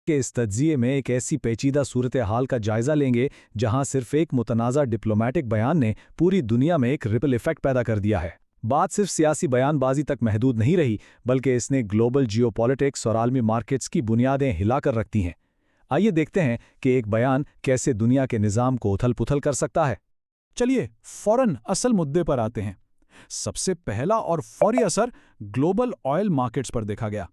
کہ इस तज्जिए में एक ऐसी पेचीदा सूरत हाल का जायजा लेंगे जहां सिर्फ एक मुतनाज़ा डिप्लोमेटिक बयान ने पूरी दुनिया में एक रिपल इफेक्ट पैदा कर दिया है। बात सिर्फ सियासी बयानबाजी तक महदूद नहीं रही, बल्कि इसने ग्लोबल जियोपॉलिटिक्स और आलमी मार्केट्स की बुनियादें हिलाकर रखती हैं। आइए देखते हैं कि एक बयान कैसे दुनिया के निज़ाम को उथल-पुथल कर सकता है। चलिए फौरन असल मुद्दे पर आते हैं। सबसे पहला और फौरी असर ग्लोबल ऑयल मार्केट्स पर देखा गया।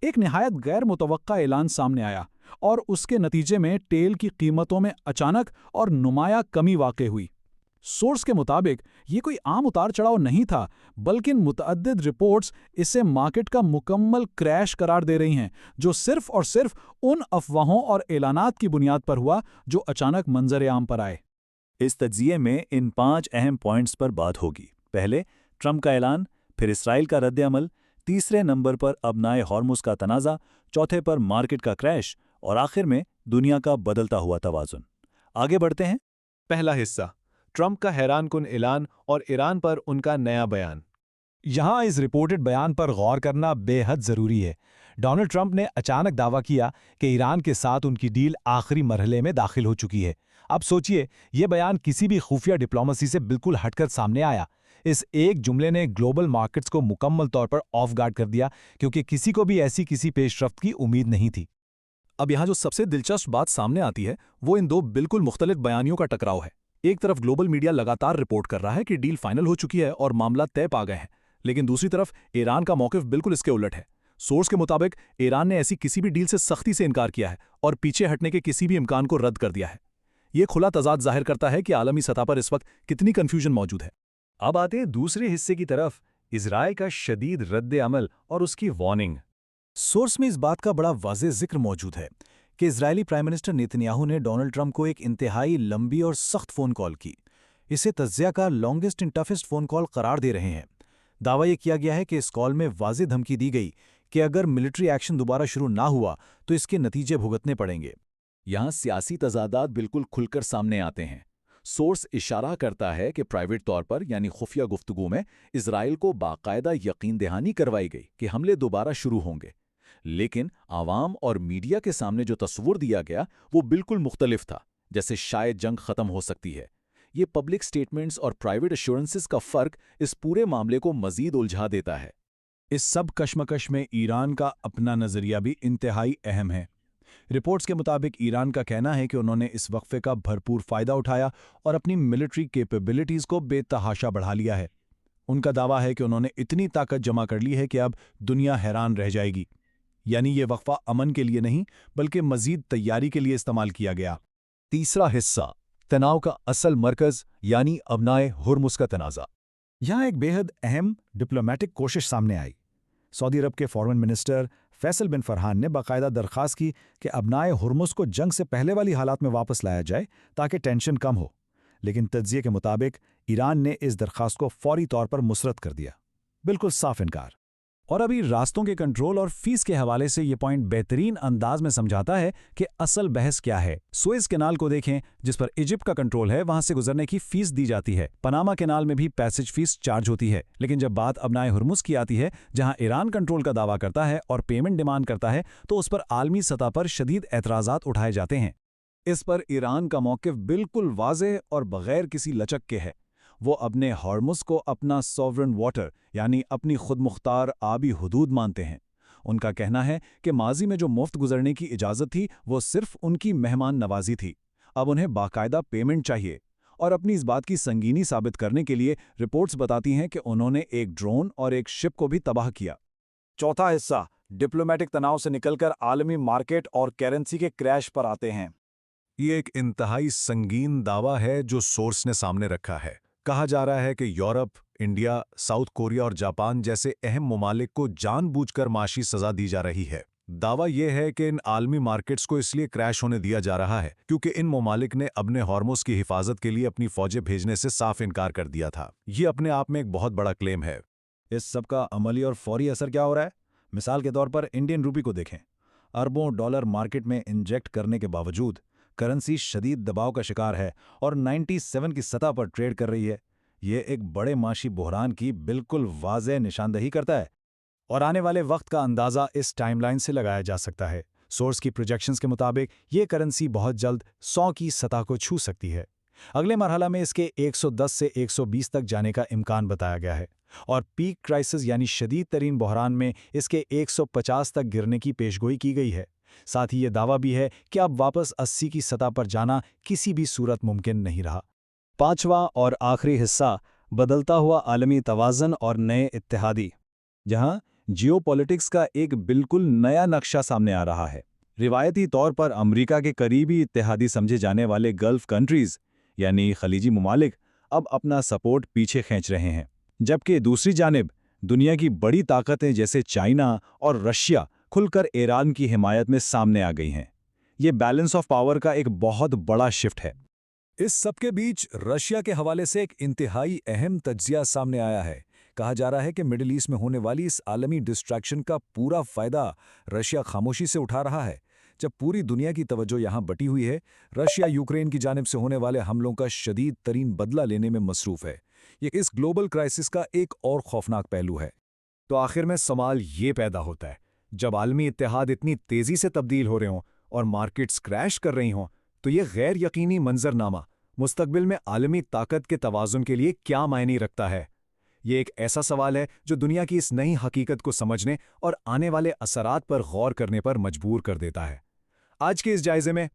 एक निहायत गैर मुतवक्का ऐलान सामने आया और उसके नतीजे में तेल की कीमतों में अचानक और नुमाया कमी वाक़ई हुई। सोर्स के मुताबिक ये कोई आम उतार चढ़ाव नहीं था, बल्कि मुतअद्दिद रिपोर्ट्स इसे मार्केट का मुकम्मल क्रैश करार दे रही हैं, जो सिर्फ और सिर्फ उन अफवाहों और ऐलानात की बुनियाद पर हुआ जो अचानक मंजर आम पर आए। इस तज्जिए में इन 5 अहम पॉइंट्स पर बात होगी। पहले, ट्रंप का ऐलान, फिर इसराइल का रद्द-ए-अमल, तीसरे नंबर पर अबनाए हॉर्मुज़ का तनाज़ा, चौथे पर मार्केट का क्रैश और आखिर में दुनिया का बदलता हुआ तवाज़ुन। आगे बढ़ते हैं। पहला हिस्सा, ट्रंप का हैरानकुन ऐलान और ईरान पर उनका नया बयान। यहाँ इस रिपोर्टेड बयान पर गौर करना बेहद ज़रूरी है। डोनाल्ड ट्रंप ने अचानक दावा किया कि ईरान के साथ उनकी डील आखिरी मरहले में दाखिल हो चुकी है। अब सोचिए, ये बयान किसी भी खुफिया डिप्लोमेसी से बिल्कुल हटकर सामने आया। इस एक जुमले ने ग्लोबल मार्केट्स को मुकम्मल तौर पर ऑफ गार्ड कर दिया, क्योंकि किसी को भी ऐसी किसी पेशरफ्त की उम्मीद नहीं थी। अब यहाँ जो सबसे दिलचस्प बात सामने आती है वो इन दो बिल्कुल मुख्तलिफ बयानियों का टकराव है। एक तरफ ग्लोबल मीडिया लगातार रिपोर्ट कर रहा है कि डील फाइनल हो चुकी है और मामला तय पा गए हैं, लेकिन दूसरी तरफ ईरान का मौक़िफ़ बिल्कुल इसके उलट है। सोर्स के मुताबिक ईरान ने ऐसी किसी भी डील से सख्ती से इनकार किया है और पीछे हटने के किसी भी इम्कान को रद्द कर दिया है। ये खुला तजाद जाहिर करता है कि आलमी सतह पर इस वक्त कितनी कन्फ्यूजन मौजूद है। अब आते हैं दूसरे हिस्से की तरफ, इजराइल का शदीद रद्द-ए-अमल और उसकी वार्निंग। सोर्स में इस बात का बड़ा वाज़ेह जिक्र मौजूद है कि इजरायली प्राइम मिनिस्टर नेतन्याहू ने डोनाल्ड ट्रंप को एक इंतहाई लंबी और सख्त फ़ोन कॉल की। इसे तज्जिया का longest and toughest phone call करार दे रहे हैं। दावा यह किया गया है कि इस कॉल में वाज़ेह धमकी दी गई कि अगर मिलिट्री एक्शन दोबारा शुरू ना हुआ तो इसके नतीजे भुगतने पड़ेंगे। यहाँ सियासी तजादात बिल्कुल खुलकर सामने आते हैं। सोर्स इशारा करता है कि प्राइवेट तौर पर यानी खुफिया गुफ्तगू में इजराइल को बाकायदा यकीन दहानी करवाई गई कि हमले दोबारा शुरू होंगे, लेकिन आवाम और मीडिया के सामने जो तस्वुर दिया गया वो बिल्कुल मुख्तलिफ था, जैसे शायद जंग ख़त्म हो सकती है। ये पब्लिक स्टेटमेंट्स और प्राइवेट एश्योरेंसेस का फ़र्क इस पूरे मामले को मज़ीद उलझा देता है। इस सब कश्मकश में ईरान का अपना नज़रिया भी इंतहाई अहम है। रिपोर्ट्स के मुताबिक ईरान का कहना है कि उन्होंने इस वक्फे का भरपूर फ़ायदा उठाया और अपनी मिलिट्री कैपेबिलिटीज़ को बेतहाशा बढ़ा लिया है। उनका दावा है कि उन्होंने इतनी ताकत जमा कर ली है कि अब दुनिया हैरान रह जाएगी। यानी ये वक्फा अमन के लिए नहीं, बल्कि मज़ीद तैयारी के लिए इस्तेमाल किया गया। तीसरा हिस्सा, तनाव का असल मरकज़ यानी अबनाए हुर्मुज़ का तनाज़ा। यहाँ एक बेहद अहम डिप्लोमेटिक कोशिश सामने आई। सऊदी अरब के फॉरेन मिनिस्टर फैसल बिन फरहान ने बाकायदा दरख्वास्त की कि अबनाए हुर्मुज़ को जंग से पहले वाली हालात में वापस लाया जाए ताकि टेंशन कम हो, लेकिन तज्जिए के मुताबिक ईरान ने इस दरख्वास्त को फौरी तौर पर मुसरत कर दिया। बिल्कुल साफ इनकार। और अभी रास्तों के कंट्रोल और फीस के हवाले से ये पॉइंट बेहतरीन अंदाज में समझाता है कि असल बहस क्या है। सुएज कैनाल को देखें, जिस पर इजिप्ट का कंट्रोल है, वहां से गुजरने की फीस दी जाती है। पनामा कैनाल में भी पैसेज फीस चार्ज होती है। लेकिन जब बात अबनाए हुर्मुज़ की आती है, जहां ईरान कंट्रोल का दावा करता है और पेमेंट डिमांड करता है, तो उस पर आलमी सतह पर शदीद एतराज़ात उठाए जाते हैं। इस पर ईरान का मौक़िफ़ बिल्कुल वाज़ेह और बग़ैर किसी लचक के है। वो अपने हॉर्मुज़ को अपना सॉवरन वाटर यानी अपनी खुद मुख्तार आबी हुदूद मानते हैं। उनका कहना है कि माजी में जो मुफ्त गुजरने की इजाज़त थी वो सिर्फ उनकी मेहमान नवाजी थी। अब उन्हें बाकायदा पेमेंट चाहिए। और अपनी इस बात की संगीनी साबित करने के लिए रिपोर्ट्स बताती हैं कि उन्होंने एक ड्रोन और एक शिप को भी तबाह किया। चौथा हिस्सा, डिप्लोमेटिक तनाव से निकलकर आलमी मार्केट और करेंसी के क्रैश पर आते हैं। ये एक इंतहाई संगीन दावा है जो सोर्स ने सामने रखा है। कहा जा रहा है कि यूरोप, इंडिया, साउथ कोरिया और जापान जैसे अहम ममालिक को जानबूझकर माशी सजा दी जा रही है। दावा यह है कि इन आलमी मार्केट्स को इसलिए क्रैश होने दिया जा रहा है क्योंकि इन ममालिक ने अपने हॉर्मुज़ की हिफाजत के लिए अपनी फौजें भेजने से साफ इनकार कर दिया था। ये अपने आप में एक बहुत बड़ा क्लेम है। इस सब का अमली और फौरी असर क्या हो रहा है? मिसाल के तौर पर इंडियन रूपी को देखें। अरबों डॉलर मार्केट में इंजेक्ट करने के बावजूद करेंसी शदीद दबाव का शिकार है और 97 की सतह पर ट्रेड कर रही है। ये एक बड़े माशी बहरान की बिल्कुल वाज़ेह निशानदही करता है। और आने वाले वक्त का अंदाज़ा इस टाइमलाइन से लगाया जा सकता है। سورس کی پروجیکشنز کے مطابق یہ کرنسی بہت جلد 100 کی سطح کو چھو سکتی ہے۔ اگلے مرحلہ میں اس کے 110 سے 120 تک جانے کا امکان بتایا گیا ہے، اور پیک کرائسس یعنی شدید ترین بحران میں اس کے 150 تک گرنے کی پیشگوئی کی گئی ہے۔ ساتھ ہی یہ دعویٰ بھی ہے کہ اب واپس 80 کی سطح پر جانا کسی بھی صورت ممکن نہیں رہا۔ پانچواں اور آخری حصہ، بدلتا ہوا عالمی توازن اور نئے اتحادی، جہاں جیو پولیٹکس کا ایک بالکل نیا نقشہ سامنے آ رہا ہے۔ روایتی طور پر امریکہ کے قریبی اتحادی سمجھے جانے والے گلف کنٹریز یعنی خلیجی ممالک اب اپنا سپورٹ پیچھے کھینچ رہے ہیں، جبکہ دوسری جانب دنیا کی بڑی طاقتیں جیسے چائنا اور رشیا کھل کر ایران کی حمایت میں سامنے آ گئی ہیں۔ یہ بیلنس آف پاور کا ایک بہت بڑا شفٹ ہے۔ اس سب کے بیچ رشیا کے حوالے سے ایک انتہائی اہم تجزیہ سامنے آیا ہے۔ کہا جا رہا ہے کہ مڈل ایسٹ میں ہونے والی اس عالمی ڈسٹریکشن کا پورا فائدہ رشیا خاموشی سے اٹھا رہا ہے۔ جب پوری دنیا کی توجہ یہاں بٹی ہوئی ہے، رشیا یوکرین کی جانب سے ہونے والے حملوں کا شدید ترین بدلہ لینے میں مصروف ہے۔ یہ اس گلوبل کرائسس کا ایک اور خوفناک پہلو ہے۔ تو آخر میں سوال یہ پیدا ہوتا ہے، جب عالمی اتحاد اتنی تیزی سے تبدیل ہو رہے ہوں اور مارکیٹس کریش کر رہی ہوں، تو یہ غیر یقینی منظرنامہ مستقبل میں عالمی طاقت کے توازن کے لیے کیا معنی رکھتا ہے؟ یہ ایک ایسا سوال ہے جو دنیا کی اس نئی حقیقت کو سمجھنے اور آنے والے اثرات پر غور کرنے پر مجبور کر دیتا ہے۔ آج کے اس جائزے میں